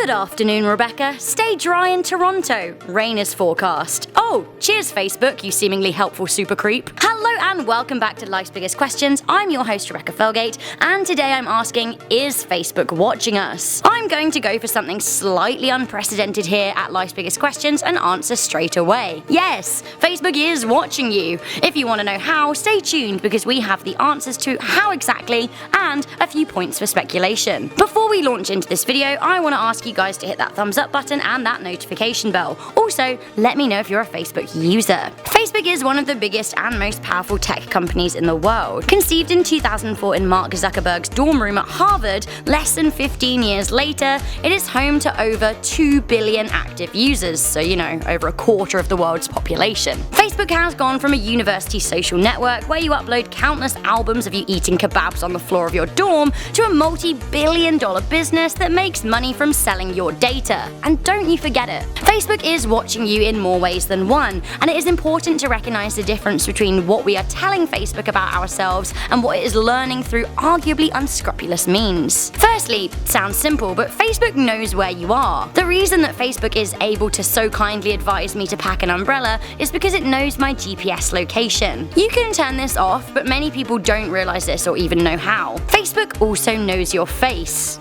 Good afternoon, Rebecca. Stay dry in Toronto. Rain is forecast. Oh, cheers, Facebook, you seemingly helpful super creep. Hello and welcome back to Life's Biggest Questions. I'm your host, Rebecca Felgate, and today I'm asking, is Facebook watching us? I'm going to go for something slightly unprecedented here at Life's Biggest Questions and answer straight away. Yes, Facebook is watching you. If you want to know how, stay tuned because we have the answers to how exactly and a few points for speculation. Before we launch into this video, I want to ask you guys to hit that thumbs up button and that notification bell. Also, let me know if you're a Facebook user. Facebook is one of the biggest and most powerful tech companies in the world. Conceived in 2004 in Mark Zuckerberg's dorm room at Harvard, less than 15 years later, it is home to over 2 billion active users, so over a quarter of the world's population. Facebook has gone from a university social network where you upload countless albums of you eating kebabs on the floor of your dorm to a multi-billion-dollar business that makes money from selling your data. And don't you forget it, Facebook is watching you in more ways than one, and it is important to recognize the difference between what we are telling Facebook about ourselves and what it is learning through arguably unscrupulous means. Firstly, sounds simple, but Facebook knows where you are. The reason that Facebook is able to so kindly advise me to pack an umbrella is because it knows my GPS location. You can turn this off, but many people don't realize this or even know how. Facebook also knows your face.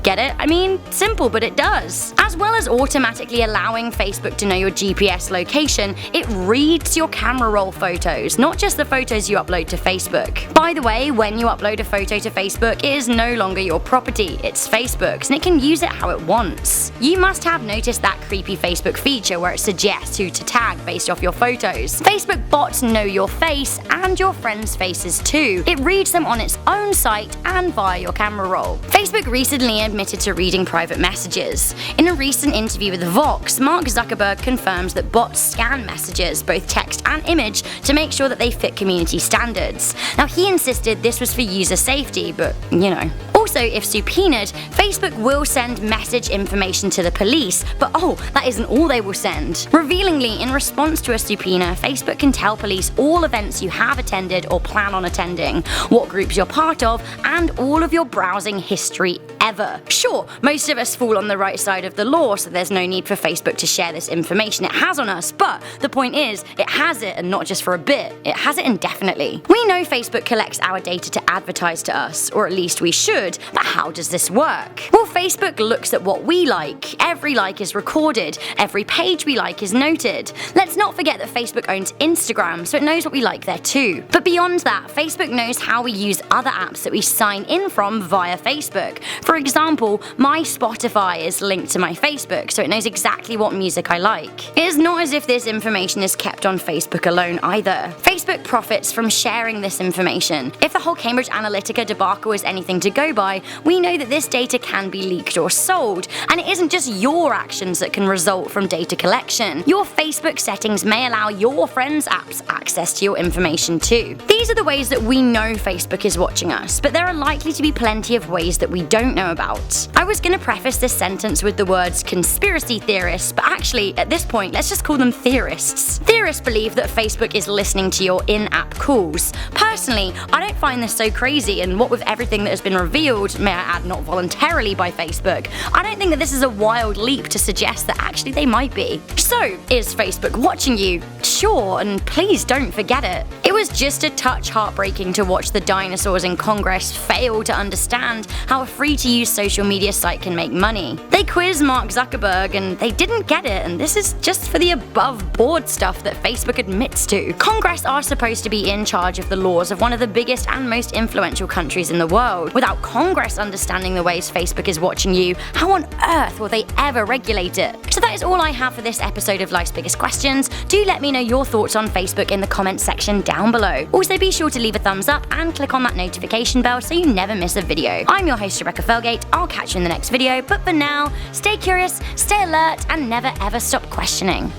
Get it? I mean, simple, but it does. As well as automatically allowing Facebook to know your GPS location, it reads your camera roll photos, not just the photos you upload to Facebook. By the way, when you upload a photo to Facebook, it is no longer your property, it's Facebook's, and it can use it how it wants. You must have noticed that creepy Facebook feature where it suggests who to tag based off your photos. Facebook bots know your face and your friends' faces too. It reads them on its own site and via your camera roll. Facebook recently admitted to reading private messages. In a recent interview with Vox, Mark Zuckerberg confirms that bots scan messages, both text and image, to make sure that they fit community standards. Now, he insisted this was for user safety, but Also, if subpoenaed, Facebook will send message information to the police, but that isn't all they will send. Revealingly, in response to a subpoena, Facebook can tell police all events you have attended or plan on attending, what groups you're part of, and all of your browsing history ever. Sure, most of us fall on the right side of the law, so there's no need for Facebook to share this information it has on us, but the point is, it has it, and not just for a bit, it has it indefinitely. We know Facebook collects our data to advertise to us, or at least we should, but how does this work? Well, Facebook looks at what we like. Every like is recorded, every page we like is noted. Let's not forget that Facebook owns Instagram, so it knows what we like there too. But beyond that, Facebook knows how we use other apps that we sign in from via Facebook. For example, my Spotify is linked to my Facebook, so it knows exactly what music I like. It is not as if this information is kept on Facebook alone either. Facebook profits from sharing this information. If the whole Cambridge Analytica debacle is anything to go by, we know that this data can be leaked or sold, and it isn't just your actions that can result from data collection. Your Facebook settings may allow your friends' apps access to your information too. These are the ways that we know Facebook is watching us, but there are likely to be plenty of ways that we don't know about. I was going to preface this sentence with the words conspiracy theorists, but actually, at this point, let's just call them theorists. Theorists believe that Facebook is listening to your in-app calls. Personally, I don't find this so crazy, and what with everything that has been revealed, may I add not voluntarily by Facebook, I don't think that this is a wild leap to suggest that actually they might be. So, is Facebook watching you? Sure, and please don't forget it. It was just a touch heartbreaking to watch the dinosaurs in Congress fail to understand how a free-to-use social media site can make money. They quizzed Mark Zuckerberg and they didn't get it, and this is just for the above-board stuff that Facebook admits to. Congress are supposed to be in charge of the laws of one of the biggest and most influential countries in the world. Without Congress understanding the ways Facebook is watching you, how on earth will they ever regulate it? So that is all I have for this episode of Life's Biggest Questions. Do let me know your thoughts on Facebook in the comments section down below. Also, be sure to leave a thumbs up and click on that notification bell so you never miss a video. I'm your host, Rebecca Felgate. I'll catch you in the next video, but for now, stay curious, stay alert, and never ever stop questioning.